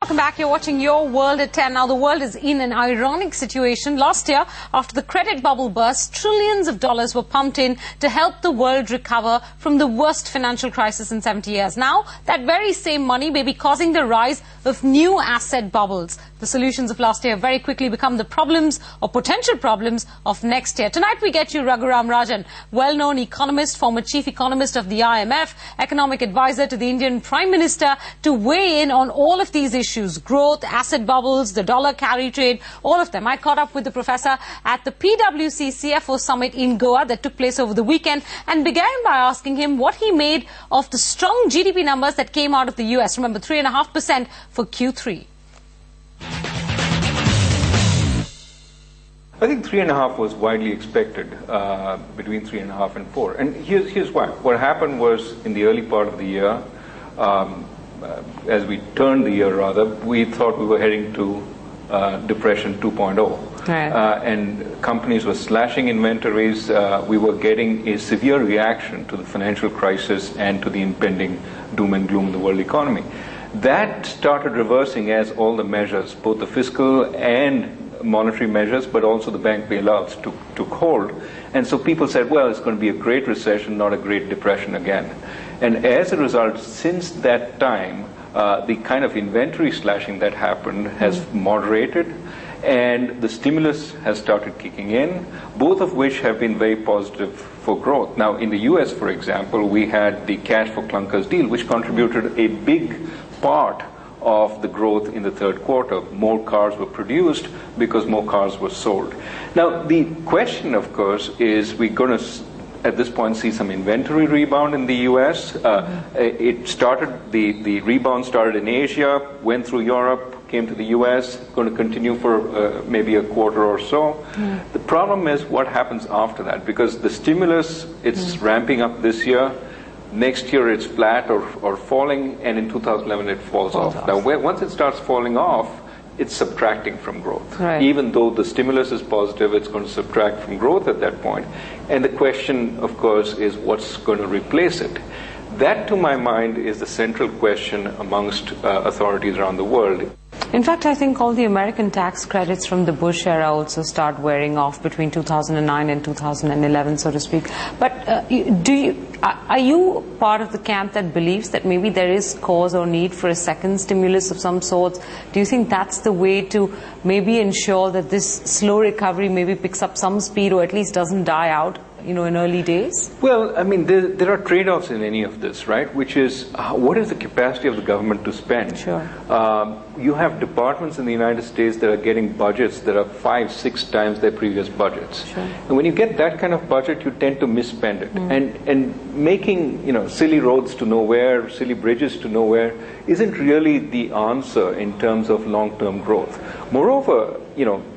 Welcome back. You're watching Your World at 10. Now, the world is in an ironic situation. Last year, after the credit bubble burst, trillions of dollars were pumped in to help the world recover from the worst financial crisis in 70 years. Now, that very same money may be causing the rise of new asset bubbles. The solutions of last year very quickly become the problems or potential problems of next year. Tonight, we get you Raghuram Rajan, well-known economist, former chief economist of the IMF, economic advisor to the Indian Prime Minister, to weigh in on all of these issues. Growth, asset bubbles, the dollar carry trade, all of them. I caught up with the professor at the PwC CFO Summit in Goa that took place over the weekend and began by asking him what he made of the strong GDP numbers that came out of the US. Remember, 3.5% for Q3. I think 3.5 was widely expected, between 3.5 and 4. And here's why. What happened was in the early part of the year, as we turned the year rather, we thought we were heading to Depression 2.0. Right. And companies were slashing inventories. We were getting a severe reaction to the financial crisis and to the impending doom and gloom in the world economy. That started reversing as all the measures, both the fiscal and monetary measures, but also the bank bailouts took hold. And so people said, well, it's going to be a great recession, not a great depression again. And as a result, since that time, the kind of inventory slashing that happened has moderated, and the stimulus has started kicking in, both of which have been very positive for growth. Now, in the US, for example, we had the Cash for Clunkers deal, which contributed a big part of the growth in the third quarter. More cars were produced because more cars were sold. Now, the question, of course, is we're going to, at this point, see some inventory rebound in the U.S. The rebound started in Asia, went through Europe, came to the U.S., going to continue for maybe a quarter or so. The problem is what happens after that, because the stimulus, it's ramping up this year. Next year it's flat or falling, and in 2011 it falls off. Now, once it starts falling off, it's subtracting from growth. Right. Even though the stimulus is positive, it's going to subtract from growth at that point. And the question, of course, is what's going to replace it? That, to my mind, is the central question amongst authorities around the world. In fact, I think all the American tax credits from the Bush era also start wearing off between 2009 and 2011, so to speak. But are you part of the camp that believes that maybe there is cause or need for a second stimulus of some sort? Do you think that's the way to maybe ensure that this slow recovery maybe picks up some speed or at least doesn't die out, in early days? Well, I mean, there are trade-offs in any of this, right? Which is, what is the capacity of the government to spend? Sure. You have departments in the United States that are getting budgets that are 5-6 times their previous budgets. Sure. And when you get that kind of budget, you tend to misspend it. And making, silly roads to nowhere, silly bridges to nowhere, isn't really the answer in terms of long-term growth. Moreover,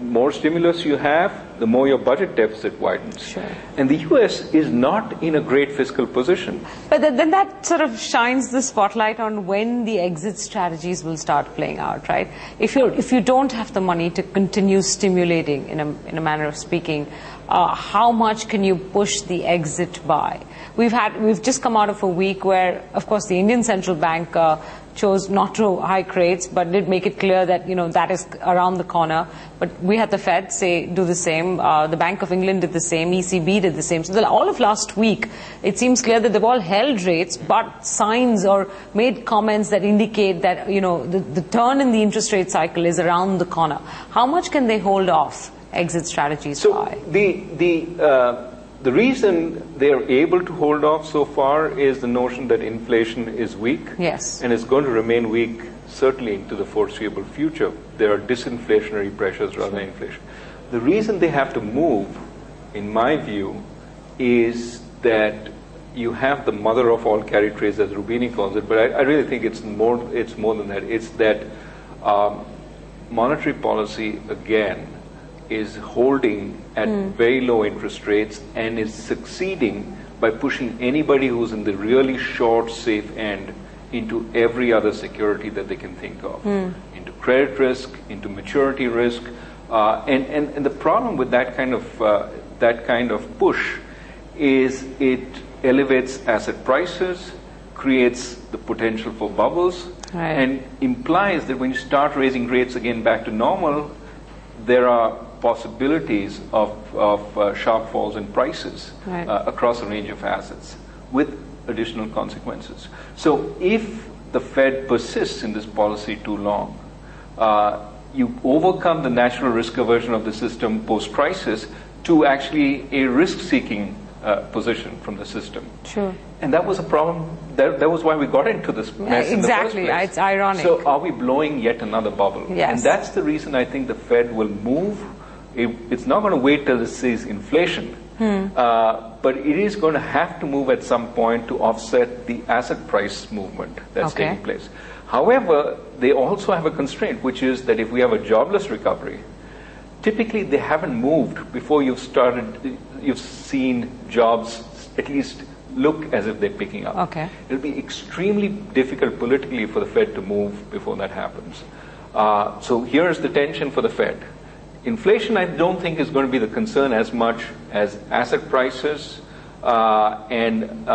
more stimulus you have, the more your budget deficit widens. Sure. And the U.S. is not in a great fiscal position. But then that sort of shines the spotlight on when the exit strategies will start playing out, right? If you don't have the money to continue stimulating, in a manner of speaking, how much can you push the exit by? We've just come out of a week where, of course, the Indian Central Bank chose not to hike rates, but did make it clear that, that is around the corner. But we had the Fed do the same. The Bank of England did the same. ECB did the same. So all of last week, it seems clear that they've all held rates, but signs or made comments that indicate that, the turn in the interest rate cycle is around the corner. How much can they hold off exit strategies by? The reason they're able to hold off so far is the notion that inflation is weak. Yes. And it's going to remain weak certainly into the foreseeable future. There are disinflationary pressures rather than inflation. The reason they have to move, in my view, is that you have the mother of all carry trades, as Rubini calls it, but I really think it's more than that. It's that monetary policy, again, is holding at very low interest rates and is succeeding by pushing anybody who's in the really short, safe end into every other security that they can think of, into credit risk, into maturity risk, and the problem with that kind of push is it elevates asset prices, creates the potential for bubbles, Right. and implies that when you start raising rates again back to normal, there are possibilities of sharp falls in prices Right. Across a range of assets with additional consequences. So if the Fed persists in this policy too long, you overcome the natural risk aversion of the system post-crisis to actually a risk-seeking position from the system. Sure. And that was a problem. That was why we got into this mess in the first Exactly. place. It's ironic. So are we blowing yet another bubble? Yes. And that's the reason I think the Fed will move. It's not going to wait till it sees inflation. But it is going to have to move at some point to offset the asset price movement that's Okay. taking place. However, they also have a constraint, which is that if we have a jobless recovery, typically they haven't moved before you've seen jobs at least look as if they're picking up. Okay. It'll be extremely difficult politically for the Fed to move before that happens. So here's the tension for the Fed. Inflation, I don't think, is going to be the concern as much as asset prices and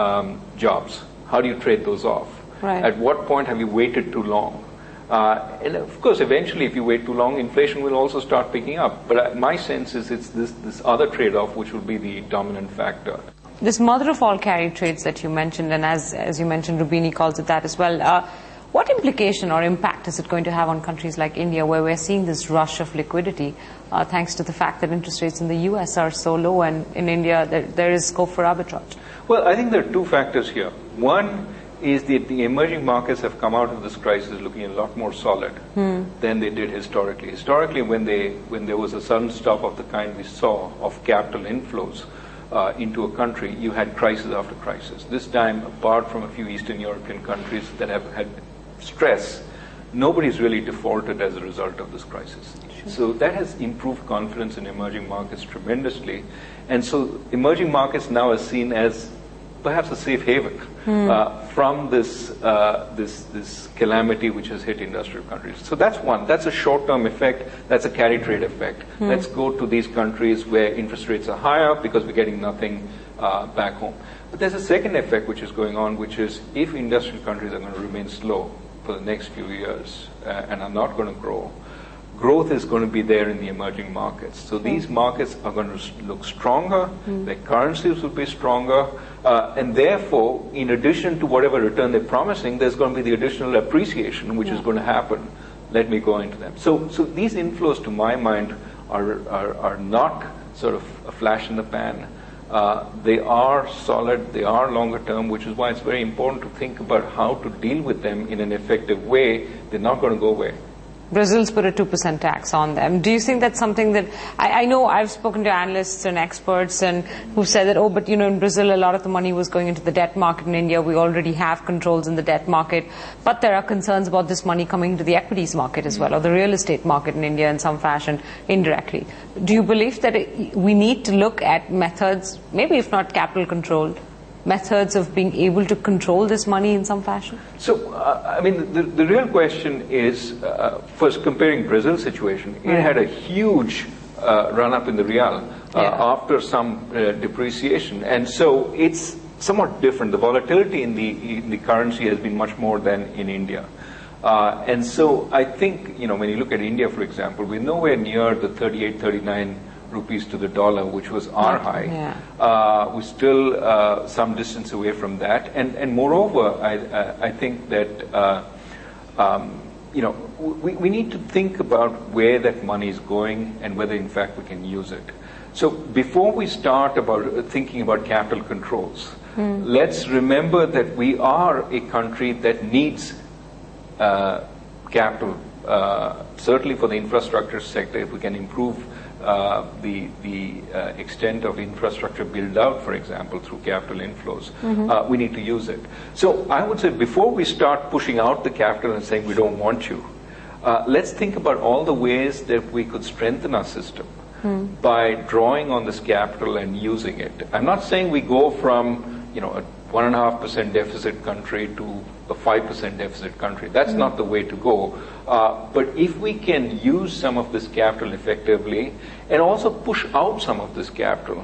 jobs. How do you trade those off? Right. At what point have you waited too long? And of course, eventually, if you wait too long, inflation will also start picking up. But my sense is it's this other trade-off which will be the dominant factor. This mother of all carry trades that you mentioned, and as you mentioned, Roubini calls it that as well. What implication or impact is it going to have on countries like India, where we're seeing this rush of liquidity, thanks to the fact that interest rates in the US are so low, and in India there is scope for arbitrage? Well, I think there are two factors here. One is that the emerging markets have come out of this crisis looking a lot more solid than they did historically. Historically, when there was a sudden stop of the kind we saw of capital inflows into a country, you had crisis after crisis. This time, apart from a few Eastern European countries that have had stress, nobody's really defaulted as a result of this crisis. Sure. So that has improved confidence in emerging markets tremendously. And so emerging markets now are seen as perhaps a safe haven from this calamity which has hit industrial countries. So that's one. That's a short-term effect. That's a carry trade effect. Let's go to these countries where interest rates are higher because we're getting nothing back home. But there's a second effect which is going on, which is if industrial countries are going to remain slow for the next few years and are not going to grow, growth is going to be there in the emerging markets. So these markets are going to look stronger, their currencies will be stronger, and therefore, in addition to whatever return they're promising, there's going to be the additional appreciation which is going to happen. Let me go into them. So these inflows, to my mind, are not sort of a flash in the pan. They are solid, they are longer term, which is why it's very important to think about how to deal with them in an effective way. They're not going to go away. Brazil's put a 2% tax on them. Do you think that's something that, I know I've spoken to analysts and experts and who said that, but in Brazil a lot of the money was going into the debt market. In India we already have controls in the debt market, but there are concerns about this money coming into the equities market as well, or the real estate market in India in some fashion, indirectly. Do you believe that we need to look at methods, maybe if not capital controlled, methods of being able to control this money in some fashion? So, I mean, the real question is, first comparing Brazil's situation, it had a huge run-up in the real after some depreciation. And so it's somewhat different. The volatility in the currency has been much more than in India. And so I think, when you look at India, for example, we're nowhere near the 38, 39 rupees to the dollar, which was our high. Yeah. We're still some distance away from that. And moreover, I think that, we need to think about where that money is going and whether, in fact, we can use it. So before we start thinking about capital controls, let's remember that we are a country that needs capital, certainly for the infrastructure sector. If we can improve the extent of infrastructure build out, for example, through capital inflows, we need to use it. So I would say before we start pushing out the capital and saying we don't want you, let's think about all the ways that we could strengthen our system by drawing on this capital and using it. I'm not saying we go from a 1.5% deficit country to a 5% deficit country. That's not the way to go. But if we can use some of this capital effectively and also push out some of this capital,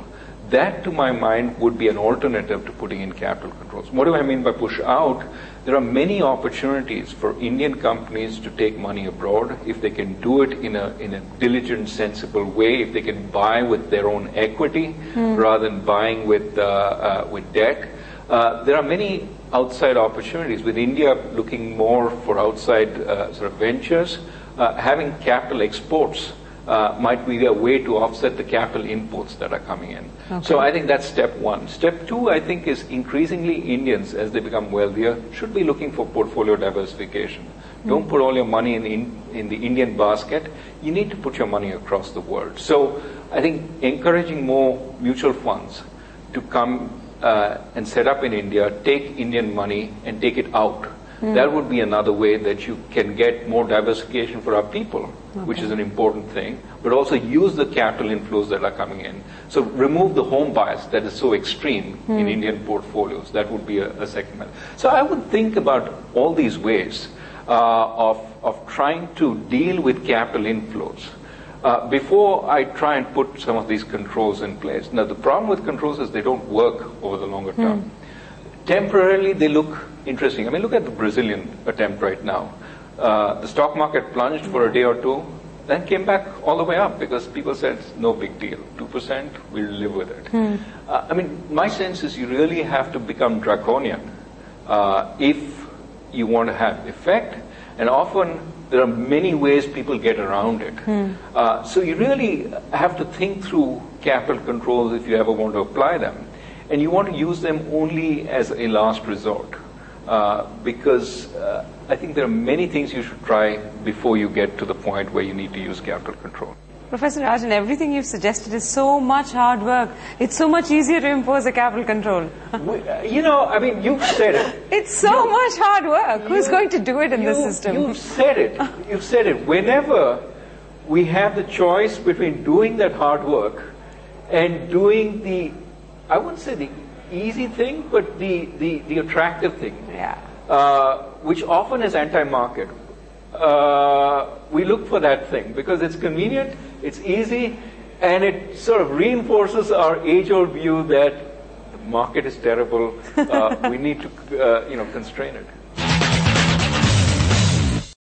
That, to my mind, would be an alternative to putting in capital controls. What do I mean by push out? There are many opportunities for Indian companies to take money abroad if they can do it in a diligent, sensible way, if they can buy with their own equity rather than buying with debt. There are many outside opportunities, with India looking more for outside sort of ventures. Having capital exports might be a way to offset the capital imports that are coming in. Okay. So I think that's step one. Step two, I think, is increasingly Indians, as they become wealthier, should be looking for portfolio diversification. Don't put all your money in the Indian basket. You need to put your money across the world. So I think encouraging more mutual funds to come and set up in India, take Indian money and take it out. That would be another way that you can get more diversification for our people, which is an important thing, but also use the capital inflows that are coming in. So remove the home bias that is so extreme in Indian portfolios. That would be a second method. So I would think about all these ways of trying to deal with capital inflows before I try and put some of these controls in place. Now, the problem with controls is they don't work over the longer term. Temporarily, they look interesting. I mean, look at the Brazilian attempt right now. The stock market plunged for a day or two, then came back all the way up because people said, no big deal, 2%, we'll live with it. I mean, my sense is you really have to become draconian if you want to have effect, and often there are many ways people get around it. So you really have to think through capital controls if you ever want to apply them. And you want to use them only as a last resort, because I think there are many things you should try before you get to the point where you need to use capital control. Professor Rajan, everything you've suggested is so much hard work. It's so much easier to impose a capital control. You know, I mean, you've said it. It's so much hard work. Who's going to do it in this system? You've said it. You've said it. Whenever we have the choice between doing that hard work and doing the, I wouldn't say the easy thing, but the attractive thing, which often is anti-market. We look for that thing because it's convenient, it's easy, and it sort of reinforces our age-old view that the market is terrible. We need to, constrain it.